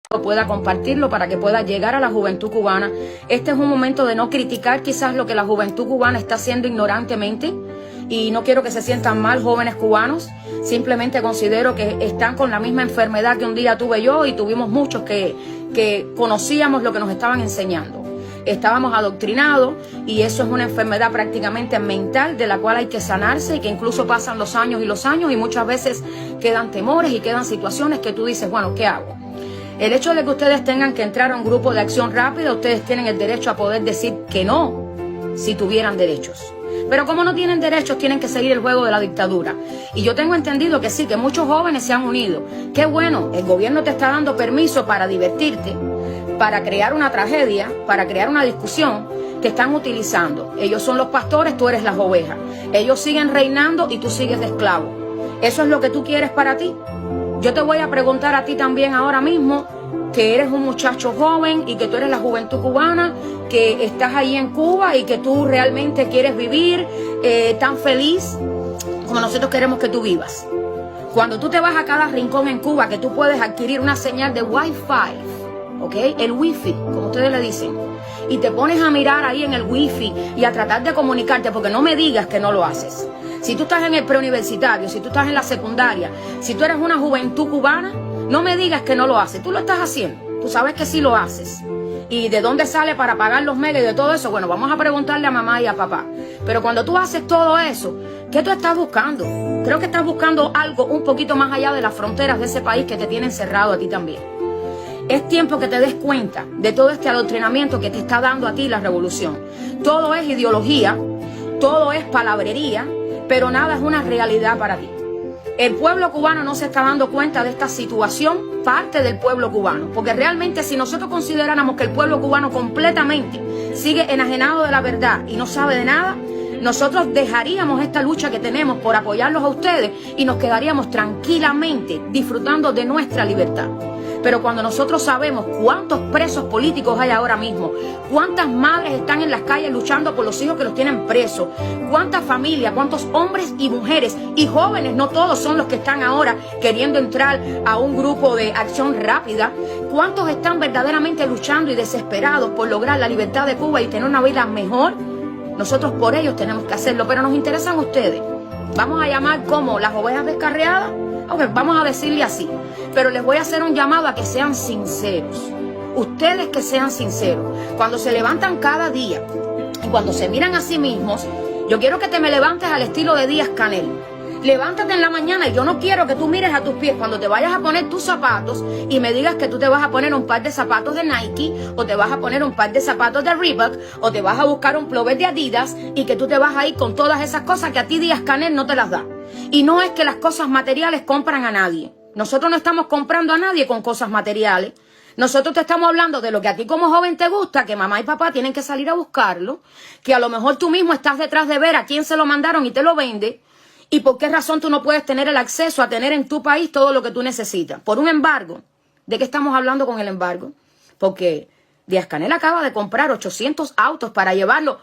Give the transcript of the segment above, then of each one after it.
pueda compartirlo para que pueda llegar a la juventud cubana. Este es un momento de no criticar quizás lo que la juventud cubana está haciendo ignorantemente, y no quiero que se sientan mal jóvenes cubanos. Simplemente considero que están con la misma enfermedad que un día tuve yo y tuvimos muchos que conocíamos lo que nos estaban enseñando. Estábamos adoctrinados, y eso es una enfermedad prácticamente mental de la cual hay que sanarse, y que incluso pasan los años y muchas veces quedan temores y quedan situaciones que tú dices, bueno, ¿qué hago? El hecho de que ustedes tengan que entrar a un grupo de acción rápida, ustedes tienen el derecho a poder decir que no, si tuvieran derechos. Pero como no tienen derechos, tienen que seguir el juego de la dictadura. Y yo tengo entendido que sí, que muchos jóvenes se han unido. Qué bueno, el gobierno te está dando permiso para divertirte, para crear una tragedia, para crear una discusión. Te están utilizando. Ellos son los pastores, tú eres las ovejas. Ellos siguen reinando y tú sigues de esclavo. ¿Eso es lo que tú quieres para ti? Yo te voy a preguntar a ti también ahora mismo, que eres un muchacho joven y que tú eres la juventud cubana, que estás ahí en Cuba y que tú realmente quieres vivir tan feliz como nosotros queremos que tú vivas. Cuando tú te vas a cada rincón en Cuba, que tú puedes adquirir una señal de Wi-Fi, ¿ok? El Wi-Fi, como ustedes le dicen, y te pones a mirar ahí en el Wi-Fi y a tratar de comunicarte, porque no me digas que no lo haces. Si tú estás en el preuniversitario, si tú estás en la secundaria, si tú eres una juventud cubana, no me digas que no lo haces. Tú lo estás haciendo. Tú sabes que sí lo haces. ¿Y de dónde sale para pagar los megas y de todo eso? Bueno, vamos a preguntarle a mamá y a papá. Pero cuando tú haces todo eso, ¿qué tú estás buscando? Creo que estás buscando algo un poquito más allá de las fronteras de ese país que te tiene encerrado a ti también. Es tiempo que te des cuenta de todo este adoctrinamiento que te está dando a ti la revolución. Todo es ideología, todo es palabrería, pero nada es una realidad para ti. El pueblo cubano no se está dando cuenta de esta situación, parte del pueblo cubano, porque realmente si nosotros consideráramos que el pueblo cubano completamente sigue enajenado de la verdad y no sabe de nada, nosotros dejaríamos esta lucha que tenemos por apoyarlos a ustedes y nos quedaríamos tranquilamente disfrutando de nuestra libertad. Pero cuando nosotros sabemos cuántos presos políticos hay ahora mismo, cuántas madres están en las calles luchando por los hijos que los tienen presos, cuántas familias, cuántos hombres y mujeres y jóvenes, no todos son los que están ahora queriendo entrar a un grupo de acción rápida, cuántos están verdaderamente luchando y desesperados por lograr la libertad de Cuba y tener una vida mejor. Nosotros por ellos tenemos que hacerlo, pero nos interesan ustedes. Vamos a llamar como las ovejas descarriadas. Okay, vamos a decirle así, pero les voy a hacer un llamado a que sean sinceros. Ustedes que sean sinceros. Cuando se levantan cada día y cuando se miran a sí mismos, yo quiero que te me levantes al estilo de Díaz-Canel. Levántate en la mañana y yo no quiero que tú mires a tus pies cuando te vayas a poner tus zapatos y me digas que tú te vas a poner un par de zapatos de Nike o te vas a poner un par de zapatos de Reebok o te vas a buscar un plover de Adidas y que tú te vas a ir con todas esas cosas que a ti Díaz-Canel no te las da. Y no es que las cosas materiales compran a nadie. Nosotros no estamos comprando a nadie con cosas materiales. Nosotros te estamos hablando de lo que a ti como joven te gusta, que mamá y papá tienen que salir a buscarlo, que a lo mejor tú mismo estás detrás de ver a quién se lo mandaron y te lo vende. ¿Y por qué razón tú no puedes tener el acceso a tener en tu país todo lo que tú necesitas? Por un embargo. ¿De qué estamos hablando con el embargo? Porque Díaz-Canel acaba de comprar 800 autos para llevarlo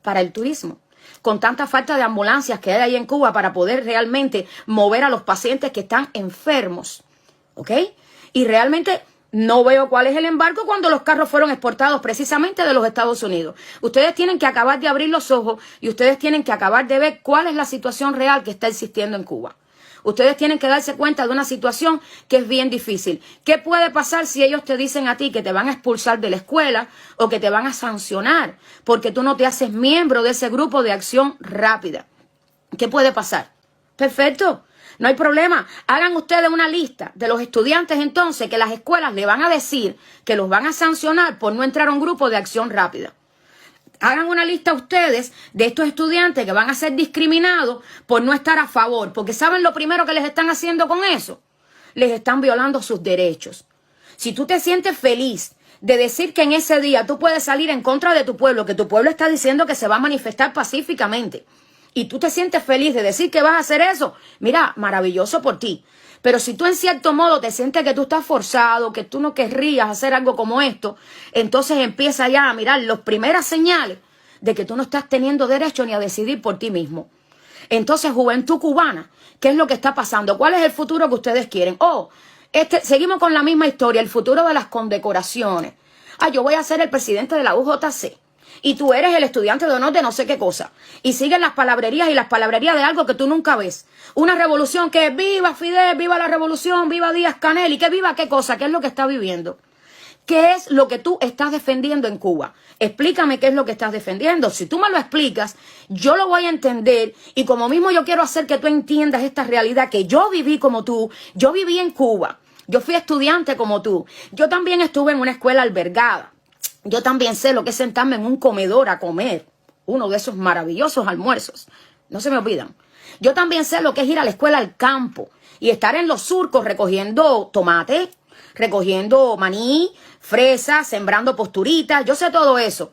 para el turismo. Con tanta falta de ambulancias que hay ahí en Cuba para poder realmente mover a los pacientes que están enfermos. ¿Ok? Y realmente no veo cuál es el embargo cuando los carros fueron exportados precisamente de los Estados Unidos. Ustedes tienen que acabar de abrir los ojos y ustedes tienen que acabar de ver cuál es la situación real que está existiendo en Cuba. Ustedes tienen que darse cuenta de una situación que es bien difícil. ¿Qué puede pasar si ellos te dicen a ti que te van a expulsar de la escuela o que te van a sancionar porque tú no te haces miembro de ese grupo de acción rápida? ¿Qué puede pasar? Perfecto. No hay problema. Hagan ustedes una lista de los estudiantes entonces que las escuelas le van a decir que los van a sancionar por no entrar a un grupo de acción rápida. Hagan una lista ustedes de estos estudiantes que van a ser discriminados por no estar a favor. Porque ¿saben lo primero que les están haciendo con eso? Les están violando sus derechos. Si tú te sientes feliz de decir que en ese día tú puedes salir en contra de tu pueblo, que tu pueblo está diciendo que se va a manifestar pacíficamente, y tú te sientes feliz de decir que vas a hacer eso, mira, maravilloso por ti. Pero si tú en cierto modo te sientes que tú estás forzado, que tú no querrías hacer algo como esto, entonces empieza ya a mirar las primeras señales de que tú no estás teniendo derecho ni a decidir por ti mismo. Entonces, juventud cubana, ¿qué es lo que está pasando? ¿Cuál es el futuro que ustedes quieren? Seguimos con la misma historia, el futuro de las condecoraciones. Ah, yo voy a ser el presidente de la UJC. Y tú eres el estudiante de honor de no sé qué cosa. Y siguen las palabrerías y las palabrerías de algo que tú nunca ves. Una revolución que viva Fidel, viva la revolución, viva Díaz-Canel. ¿Y que viva qué cosa? ¿Qué es lo que está viviendo? ¿Qué es lo que tú estás defendiendo en Cuba? Explícame qué es lo que estás defendiendo. Si tú me lo explicas, yo lo voy a entender. Y como mismo yo quiero hacer que tú entiendas esta realidad que yo viví como tú. Yo viví en Cuba. Yo fui estudiante como tú. Yo también estuve en una escuela albergada. Yo también sé lo que es sentarme en un comedor a comer uno de esos maravillosos almuerzos. No se me olvidan. Yo también sé lo que es ir a la escuela al campo y estar en los surcos recogiendo tomate, recogiendo maní, fresa, sembrando posturitas. Yo sé todo eso.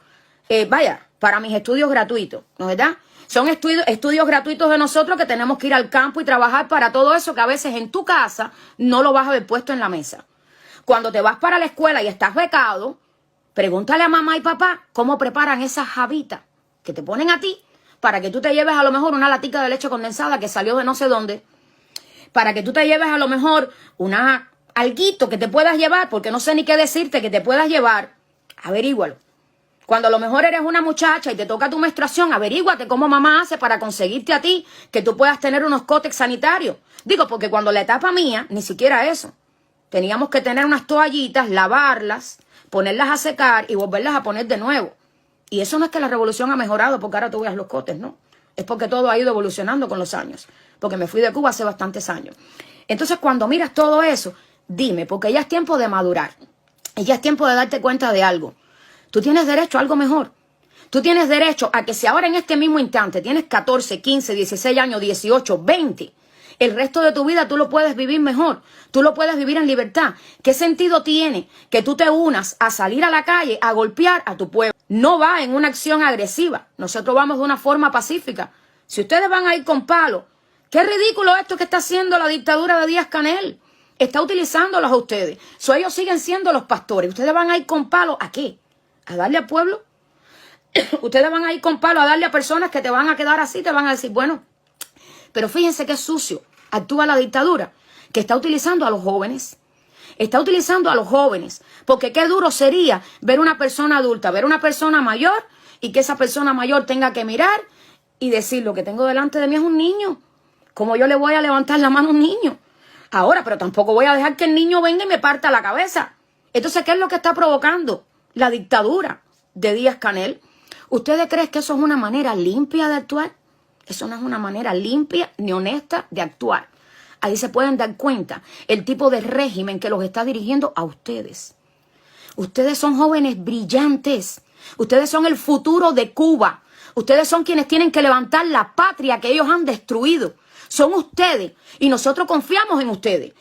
Vaya, para mis estudios gratuitos, ¿no es verdad? Son estudios gratuitos de nosotros que tenemos que ir al campo y trabajar para todo eso que a veces en tu casa no lo vas a ver puesto en la mesa. Cuando te vas para la escuela y estás becado, pregúntale a mamá y papá cómo preparan esas jabitas que te ponen a ti para que tú te lleves a lo mejor una latica de leche condensada que salió de no sé dónde, para que tú te lleves a lo mejor una alguito que te puedas llevar, porque no sé ni qué decirte que te puedas llevar. Averígualo. Cuando a lo mejor eres una muchacha y te toca tu menstruación, averíguate cómo mamá hace para conseguirte a ti que tú puedas tener unos cótex sanitarios. Digo, porque cuando la etapa mía, ni siquiera eso. Teníamos que tener unas toallitas, lavarlas, ponerlas a secar y volverlas a poner de nuevo. Y eso no es que la revolución ha mejorado porque ahora tú veas los cotes, no. Es porque todo ha ido evolucionando con los años. Porque me fui de Cuba hace bastantes años. Entonces, cuando miras todo eso, dime, porque ya es tiempo de madurar. Y ya es tiempo de darte cuenta de algo. Tú tienes derecho a algo mejor. Tú tienes derecho a que si ahora en este mismo instante tienes 14, 15, 16 años, 18, 20... el resto de tu vida tú lo puedes vivir mejor. Tú lo puedes vivir en libertad. ¿Qué sentido tiene que tú te unas a salir a la calle a golpear a tu pueblo? No va en una acción agresiva. Nosotros vamos de una forma pacífica. Si ustedes van a ir con palos, qué ridículo esto que está haciendo la dictadura de Díaz-Canel. Está utilizándolos a ustedes. Ellos siguen siendo los pastores. Ustedes van a ir con palos, ¿a qué? ¿A darle al pueblo? Ustedes van a ir con palos a darle a personas que te van a quedar así, te van a decir, bueno, pero fíjense qué sucio actúa la dictadura, que está utilizando a los jóvenes. Está utilizando a los jóvenes. Porque qué duro sería ver una persona adulta, ver una persona mayor y que esa persona mayor tenga que mirar y decir, lo que tengo delante de mí es un niño. ¿Cómo yo le voy a levantar la mano a un niño? Ahora, pero tampoco voy a dejar que el niño venga y me parta la cabeza. Entonces, ¿qué es lo que está provocando la dictadura de Díaz-Canel? ¿Ustedes creen que eso es una manera limpia de actuar? Eso no es una manera limpia ni honesta de actuar. Ahí se pueden dar cuenta el tipo de régimen que los está dirigiendo a ustedes. Ustedes son jóvenes brillantes. Ustedes son el futuro de Cuba. Ustedes son quienes tienen que levantar la patria que ellos han destruido. Son ustedes y nosotros confiamos en ustedes.